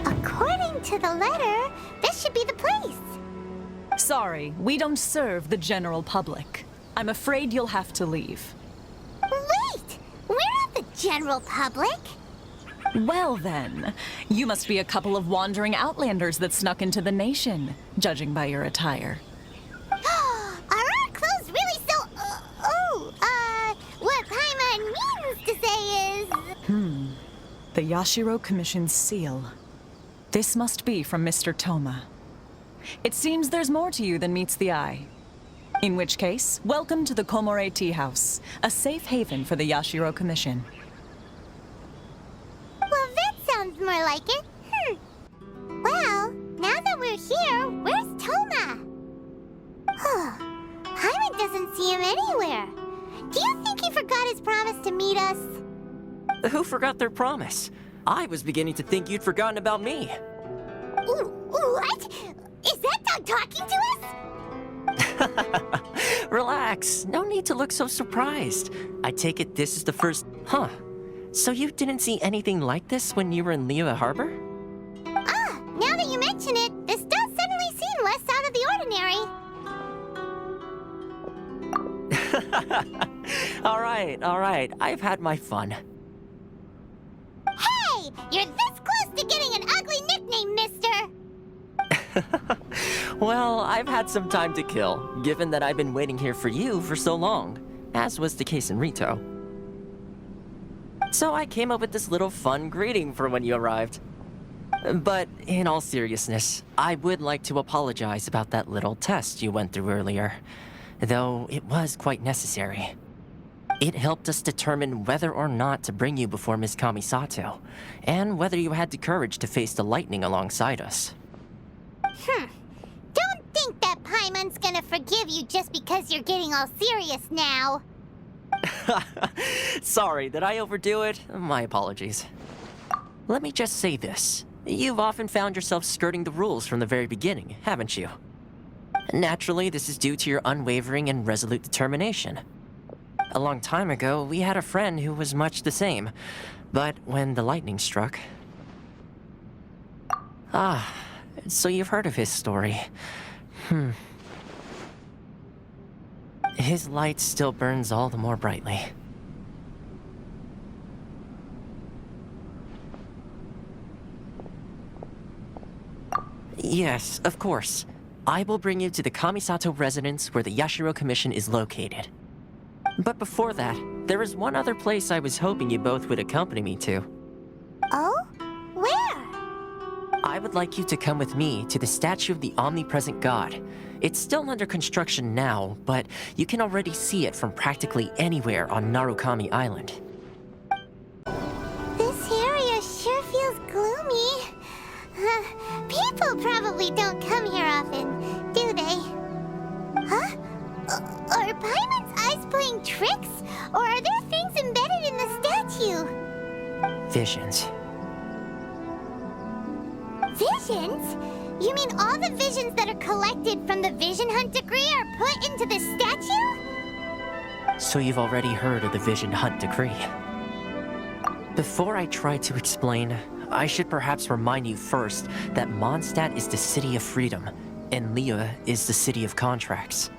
According to the letter, this should be the place. Sorry, we don't serve the general public. I'm afraid you'll have to leave. Wait! We're not the general public. Well then, you must be a couple of wandering outlanders that snuck into the nation, judging by your attire. Are our clothes really so... what Paimon means to say is... The Yashiro Commission's seal. This must be from Mr. Toma. It seems there's more to you than meets the eye. In which case, welcome to the Komore Tea House, a safe haven for the Yashiro Commission. Well, that sounds more like it. Well, now that we're here, where's Toma? Paimon doesn't see him anywhere. Do you think he forgot his promise to meet us? Who forgot their promise? I was beginning to think you'd forgotten about me. What? Is that dog talking to us? Relax, no need to look so surprised. I take it this is the first... Huh. So you didn't see anything like this when you were in Liyue Harbor? Now that you mention it, this does suddenly seem less out of the ordinary. All right, I've had my fun. Hey! You're this close to getting an ugly nickname, mister! Well, I've had some time to kill, given that I've been waiting here for you for so long, as was the case in Rito. So I came up with this little fun greeting for when you arrived. But in all seriousness, I would like to apologize about that little test you went through earlier, though it was quite necessary. It helped us determine whether or not to bring you before Miss Kamisato, and whether you had the courage to face the lightning alongside us. Don't think that Paimon's gonna forgive you just because you're getting all serious now. Sorry, did I overdo it? My apologies. Let me just say this. You've often found yourself skirting the rules from the very beginning, haven't you? Naturally, this is due to your unwavering and resolute determination. A long time ago, we had a friend who was much the same, but when the lightning struck... So you've heard of his story. His light still burns all the more brightly. Yes, of course. I will bring you to the Kamisato residence where the Yashiro Commission is located. But before that, there is one other place I was hoping you both would accompany me to. Oh? Where? I would like you to come with me to the statue of the omnipresent god. It's still under construction now, but you can already see it from practically anywhere on Narukami Island. This area sure feels gloomy. People probably don't come here often, do they? Huh? Are Paimon's eyes playing tricks? Or are there things embedded in the statue? Visions. Visions? You mean all the visions that are collected from the Vision Hunt decree are put into the statue? So you've already heard of the Vision Hunt decree. Before I try to explain, I should perhaps remind you first that Mondstadt is the city of freedom, and Liyue is the city of contracts.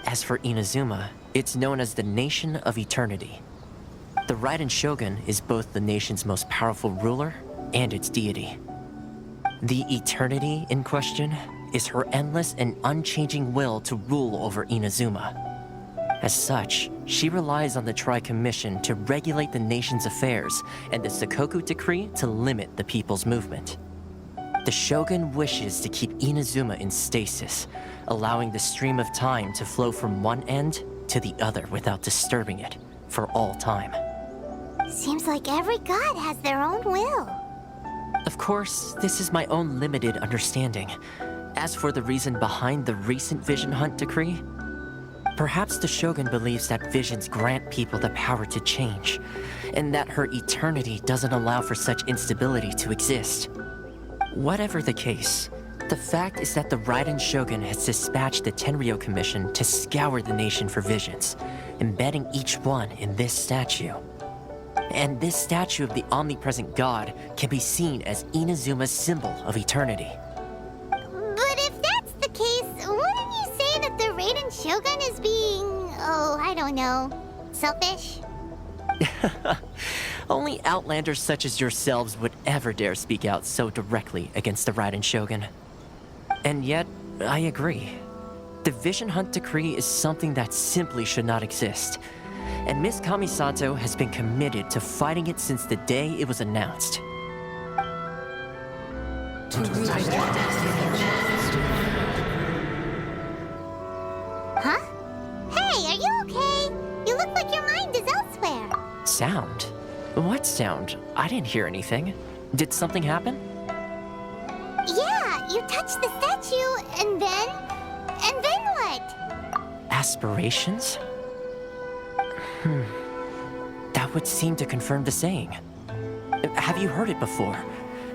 As for Inazuma, it's known as the Nation of Eternity. The Raiden Shogun is both the nation's most powerful ruler and its deity. The Eternity in question is her endless and unchanging will to rule over Inazuma. As such, she relies on the Tri-Commission to regulate the nation's affairs and the Sakoku Decree to limit the people's movement. The Shogun wishes to keep Inazuma in stasis, allowing the stream of time to flow from one end to the other without disturbing it for all time. Seems like every god has their own will. Of course, this is my own limited understanding. As for the reason behind the recent Vision Hunt decree, perhaps the Shogun believes that visions grant people the power to change, and that her eternity doesn't allow for such instability to exist. Whatever the case, the fact is that the Raiden Shogun has dispatched the Tenryou Commission to scour the nation for visions, embedding each one in this statue. And this statue of the omnipresent god can be seen as Inazuma's symbol of eternity. But if that's the case, wouldn't you say that the Raiden Shogun is being, I don't know, selfish? Only outlanders such as yourselves would ever dare speak out so directly against the Raiden Shogun. And yet, I agree. The Vision Hunt Decree is something that simply should not exist. And Miss Kamisato has been committed to fighting it since the day it was announced. Huh? Hey, are you okay? You look like your mind is elsewhere. Sound? What sound? I didn't hear anything. Did something happen? Yeah, you touched the statue, and then what? Aspirations? That would seem to confirm the saying. Have you heard it before?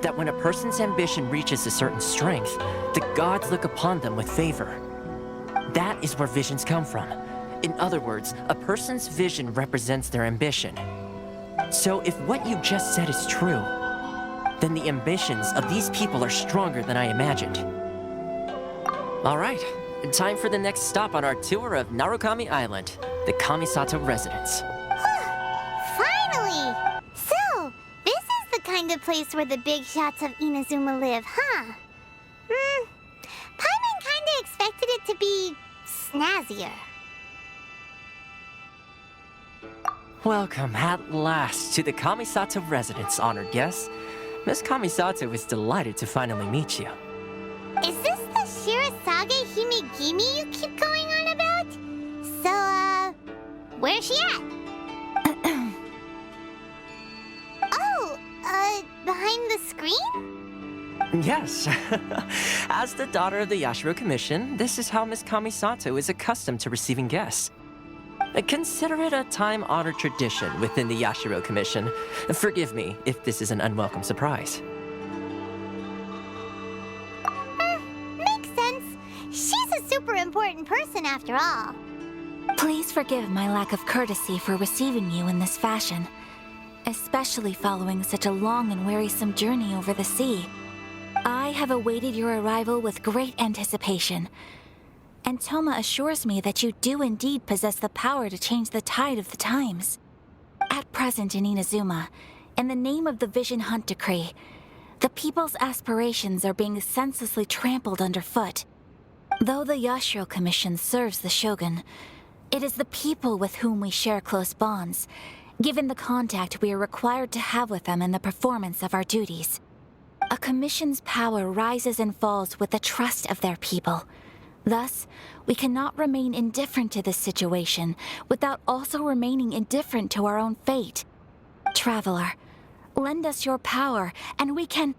That when a person's ambition reaches a certain strength, the gods look upon them with favor. That is where visions come from. In other words, a person's vision represents their ambition. So if what you just said is true, then the ambitions of these people are stronger than I imagined. All right, time for the next stop on our tour of Narukami Island, the Kamisato residence. Finally! So, this is the kind of place where the big shots of Inazuma live, huh? Paimon kinda expected it to be snazzier. Welcome at last to the Kamisato residence, honored guests. Miss Kamisato is delighted to finally meet you. Is this the Shirazage Himegimi you keep going on about? So, where's she at? Behind the screen? Yes. As the daughter of the Yashiro Commission, this is how Miss Kamisato is accustomed to receiving guests. Consider it a time-honored tradition within the Yashiro Commission. Forgive me if this is an unwelcome surprise. Makes sense. She's a super important person after all. Please forgive my lack of courtesy for receiving you in this fashion, especially following such a long and wearisome journey over the sea. I have awaited your arrival with great anticipation, and Toma assures me that you do indeed possess the power to change the tide of the times. At present in Inazuma, in the name of the Vision Hunt Decree, the people's aspirations are being senselessly trampled underfoot. Though the Yashiro Commission serves the Shogun, it is the people with whom we share close bonds, given the contact we are required to have with them in the performance of our duties. A commission's power rises and falls with the trust of their people. Thus, we cannot remain indifferent to this situation without also remaining indifferent to our own fate. Traveler, lend us your power, and we can...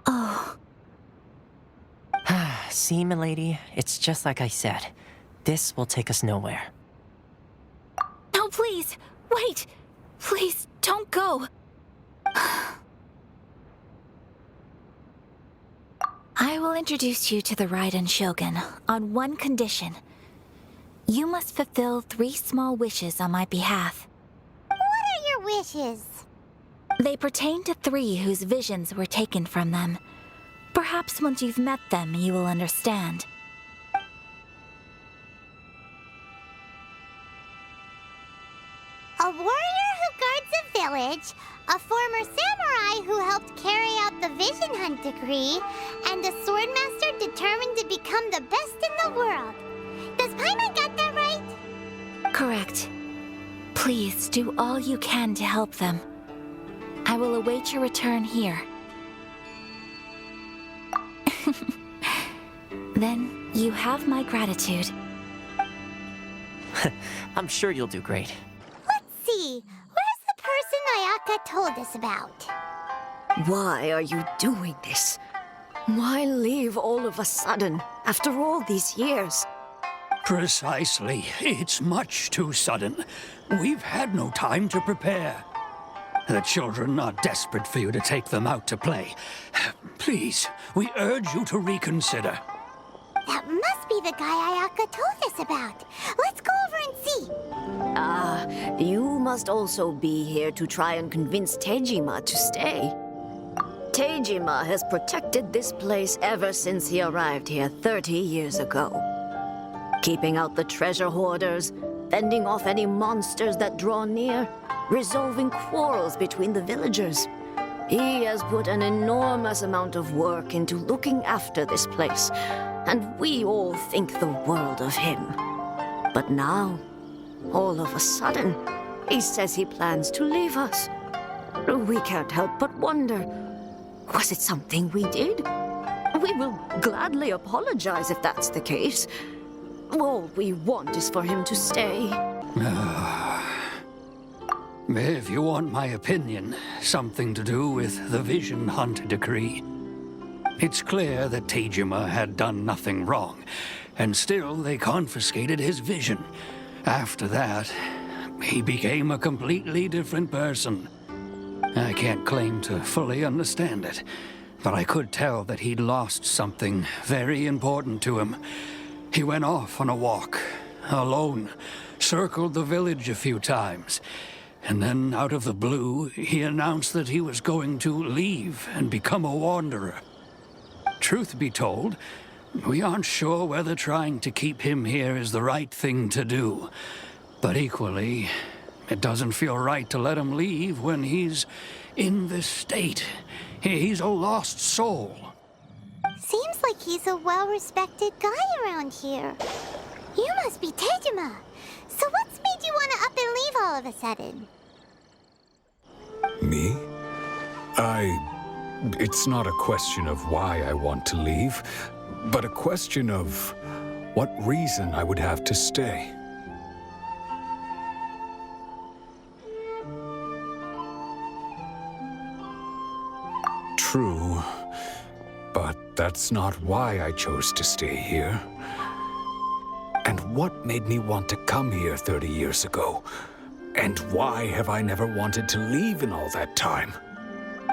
Oh. See, milady, it's just like I said. This will take us nowhere. No, please, wait! Please, don't go! I will introduce you to the Raiden Shogun on one condition. You must fulfill 3 small wishes on my behalf. What are your wishes? They pertain to 3 whose visions were taken from them. Perhaps once you've met them, you will understand. A warrior who guards a village, a former samurai who helped carry out the Vision Hunt Decree, and a swordmaster determined to become the best in the world. Does Paimon got that right? Correct. Please do all you can to help them. I will await your return here. Then you have my gratitude. I'm sure you'll do great. Let's see. Where's the person Ayaka told us about? Why are you doing this? Why leave all of a sudden, after all these years? Precisely. It's much too sudden. We've had no time to prepare. The children are desperate for you to take them out to play. Please, we urge you to reconsider. That must be the guy Ayaka told us about. Let's go over and see. You must also be here to try and convince Tejima to stay. Tejima has protected this place ever since he arrived here 30 years ago. Keeping out the treasure hoarders, fending off any monsters that draw near, resolving quarrels between the villagers. He has put an enormous amount of work into looking after this place, and we all think the world of him. But now, all of a sudden, he says he plans to leave us. We can't help but wonder, was it something we did? We will gladly apologize if that's the case. All we want is for him to stay. If you want my opinion, something to do with the Vision Hunt decree. It's clear that Tejima had done nothing wrong, and still they confiscated his vision. After that, he became a completely different person. I can't claim to fully understand it, but I could tell that he'd lost something very important to him. He went off on a walk, alone, circled the village a few times, and then out of the blue, he announced that he was going to leave and become a wanderer. Truth be told, we aren't sure whether trying to keep him here is the right thing to do. But equally, it doesn't feel right to let him leave when he's in this state. He's a lost soul. Seems like he's a well-respected guy around here. You must be Tejima. So what's made you want to up and leave all of a sudden? Me? It's not a question of why I want to leave, but a question of what reason I would have to stay. True, but that's not why I chose to stay here. And what made me want to come here 30 years ago? And why have I never wanted to leave in all that time?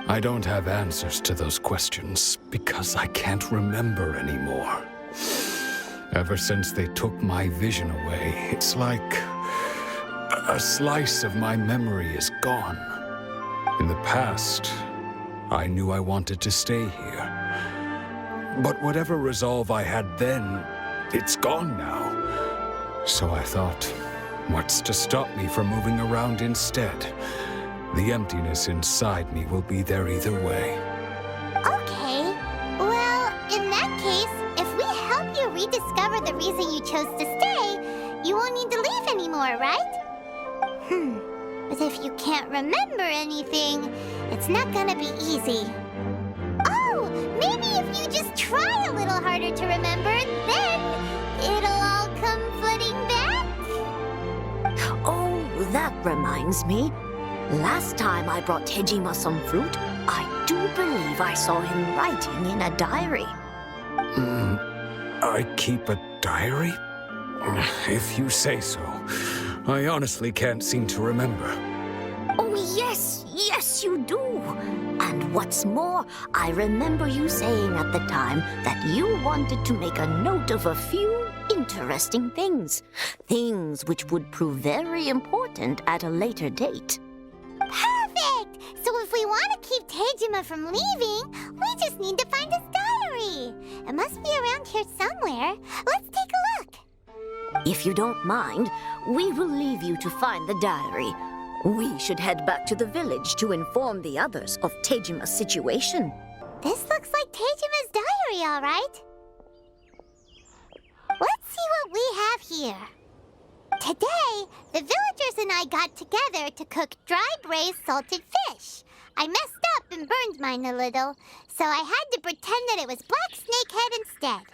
I don't have answers to those questions because I can't remember anymore. Ever since they took my vision away, it's like a slice of my memory is gone. In the past, I knew I wanted to stay here. But whatever resolve I had then, it's gone now. So I thought, what's to stop me from moving around instead? The emptiness inside me will be there either way. Okay. Well, in that case, if we help you rediscover the reason you chose to stay, you won't need to leave anymore, right? But if you can't remember anything, it's not gonna be easy. Oh, maybe if you just try a little harder to remember, then it'll all come flooding back? Oh, that reminds me. Last time I brought Tejima some fruit, I do believe I saw him writing in a diary. I keep a diary? If you say so. I honestly can't seem to remember. Oh, yes, you do. And what's more, I remember you saying at the time that you wanted to make a note of a few interesting things. Things which would prove very important at a later date. Perfect! So if we want to keep Tejima from leaving, we just need to find his diary. It must be around here somewhere. Let's take a look. If you don't mind, we will leave you to find the diary. We should head back to the village to inform the others of Tejima's situation. This looks like Tejima's diary, all right. Let's see what we have here. Today, the villagers and I got together to cook dry braised salted fish. I messed up and burned mine a little, so I had to pretend that it was black snakehead instead.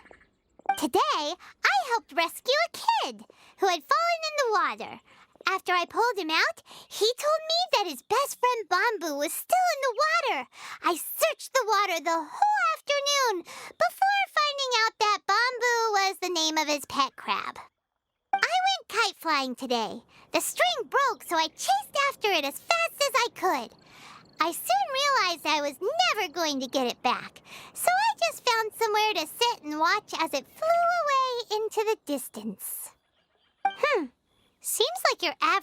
Today, I helped rescue a kid who had fallen in the water. After I pulled him out, he told me that his best friend Bamboo was still in the water. I searched the water the whole afternoon before finding out that Bamboo was the name of his pet crab. I went kite flying today. The string broke, so I chased after it as fast as I could. I soon realized I was never going to get it back, so I just found somewhere to sit and watch as it flew away into the distance. Seems like your average